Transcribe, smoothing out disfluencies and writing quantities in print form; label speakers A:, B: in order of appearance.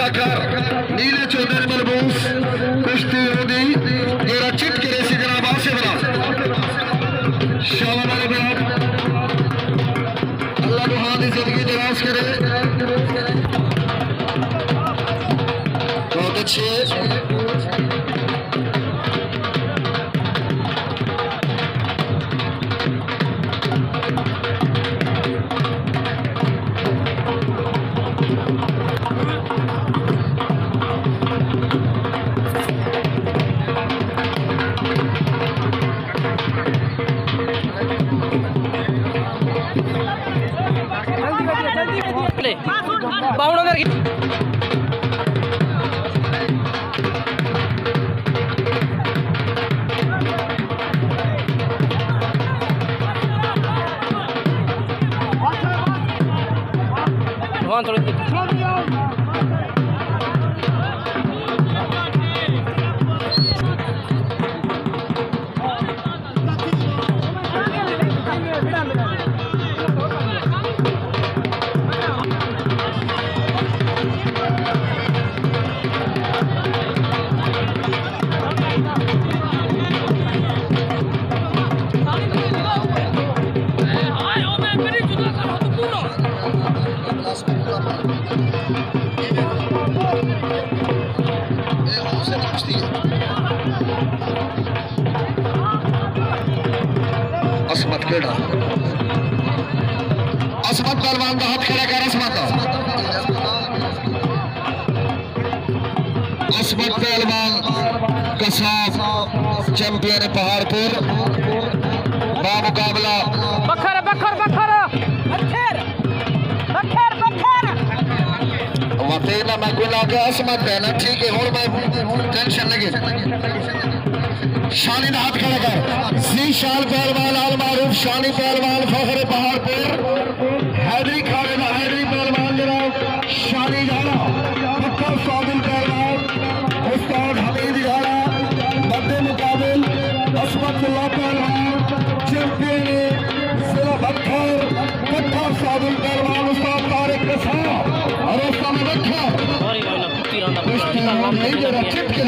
A: कलाकार नीले चौधरी मलबूस कुश्ती होगी जरा चिट करे सी जनाब आसे बना शाबाश वाले बाप अल्लाह तुम्हारी जिंदगी दराज करे बहुत अच्छे
B: बाउंड अगर थोड़ी असमत केड़ा असमत पहलवान का हाथ खड़ा कर असमत पहलवान कसाब चैंपियन पहाड़पुर मुकाबला बखर बखर बखर बखर बखर बखर
A: वतेना मैं गुला के असमत पहना ठीक है और मैं टेंशन लगे शानी ने हाथ खड़ा कर जी शाल पहलवान आल मारूफ शानी पहलवान फखरे पहाड़पुर हैदरी खालिदा हैदरी पहलवान जनाब शानी झाड़ा पक्का साबिल पहलवान उस्ताद हमीद झाड़ा मध्य मुकाबिल असमतुल्लाह पहलवान चैंपियन जिला बखर पक्का साबिल पहलवान उस्ताद तारिक कसाब और उसका में बखर नहीं जरा चिट के